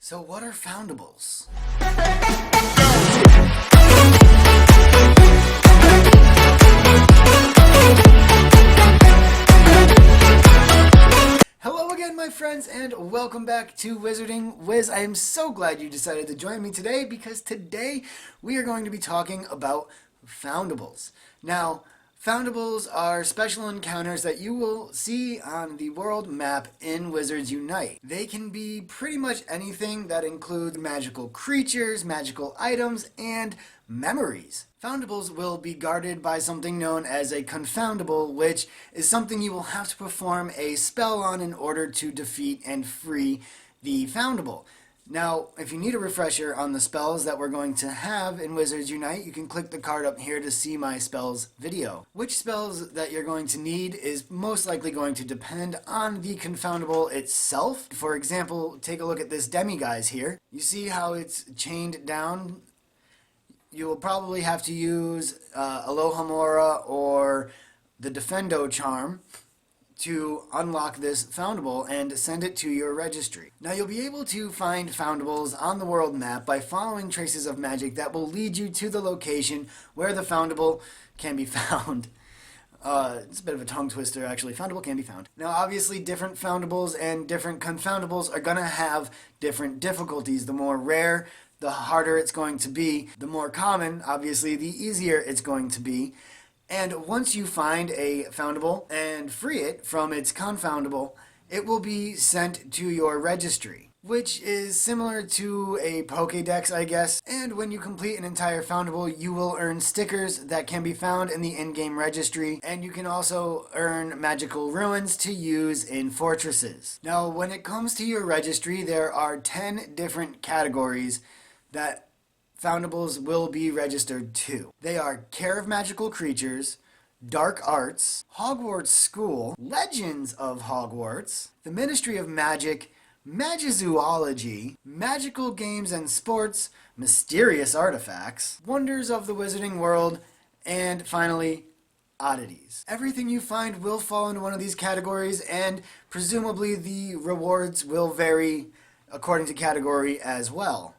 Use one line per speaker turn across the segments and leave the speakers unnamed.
So what are Foundables? Hello again, my friends, and welcome back to Wizarding Wiz. I am so glad you decided to join me today because today we are going to be talking about Foundables. Now, Foundables are special encounters that you will see on the world map in Wizards Unite. They can be pretty much anything that includes magical creatures, magical items, and memories. Foundables will be guarded by something known as a confoundable, which is something you will have to perform a spell on in order to defeat and free the foundable. Now, if you need a refresher on the spells that we're going to have in Wizards Unite, you can click the card up here to see my spells video. Which spells that you're going to need is most likely going to depend on the confoundable itself. For example, take a look at this demiguise here. You see how it's chained down? You will probably have to use Alohomora or the Defendo charm to unlock this foundable and send it to your registry. Now you'll be able to find foundables on the world map by following traces of magic that will lead you to the location where the foundable can be found. It's a bit of a tongue twister actually. Foundable can be found. Now obviously different foundables and different confoundables are going to have different difficulties. The more rare, the harder it's going to be. The more common, obviously, the easier it's going to be. And once you find a foundable and free it from its confoundable, it will be sent to your registry, which is similar to a Pokédex, I guess. And when you complete an entire foundable, you will earn stickers that can be found in the in-game registry, and you can also earn magical ruins to use in fortresses. Now, when it comes to your registry, there are 10 different categories that Foundables will be registered to. They are Care of Magical Creatures, Dark Arts, Hogwarts School, Legends of Hogwarts, the Ministry of Magic, Magizoology, Magical Games and Sports, Mysterious Artifacts, Wonders of the Wizarding World, and finally, Oddities. Everything you find will fall into one of these categories, and presumably the rewards will vary according to category as well.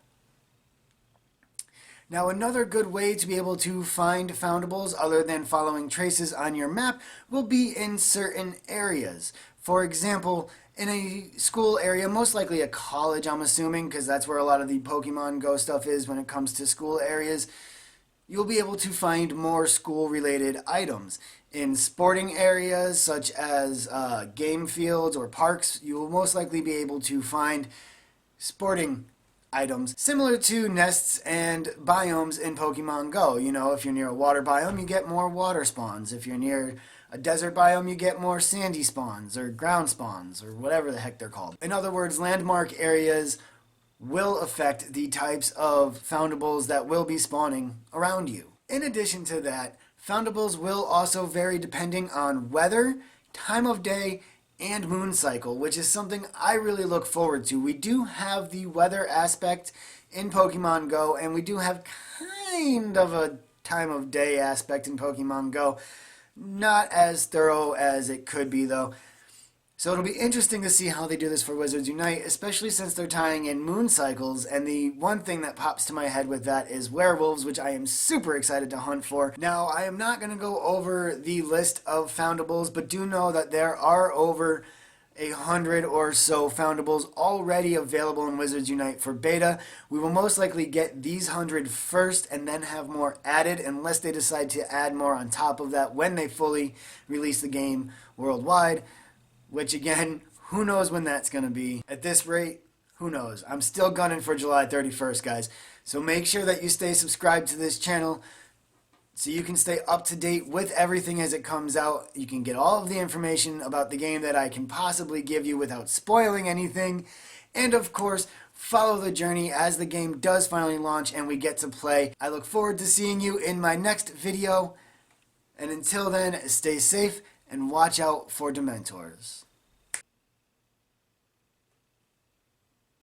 Now, another good way to be able to find foundables other than following traces on your map will be in certain areas. For example, in a school area, most likely a college, I'm assuming, because that's where a lot of the Pokemon Go stuff is when it comes to school areas, you'll be able to find more school-related items. In sporting areas such as game fields or parks, you will most likely be able to find sporting items similar to nests and biomes in Pokemon Go. You know, if you're near a water biome, you get more water spawns. If you're near a desert biome, you get more sandy spawns or ground spawns or whatever the heck they're called. In other words, landmark areas will affect the types of foundables that will be spawning around you. In addition to that, foundables will also vary depending on weather, time of day, and moon cycle, which is something I really look forward to. We do have the weather aspect in Pokemon Go, and we do have kind of a time of day aspect in Pokemon Go. Not as thorough as it could be, though. So it'll be interesting to see how they do this for Wizards Unite, especially since they're tying in moon cycles, and the one thing that pops to my head with that is werewolves, which I am super excited to hunt for. Now, I am not going to go over the list of foundables, but do know that there are over 100 or so foundables already available in Wizards Unite for beta. We will most likely get these 100 first and then have more added, unless they decide to add more on top of that when they fully release the game worldwide. Which again, who knows when that's going to be. At this rate, who knows. I'm still gunning for July 31st, guys. So make sure that you stay subscribed to this channel so you can stay up to date with everything as it comes out. You can get all of the information about the game that I can possibly give you without spoiling anything. And of course, follow the journey as the game does finally launch and we get to play. I look forward to seeing you in my next video. And until then, stay safe and watch out for Dementors.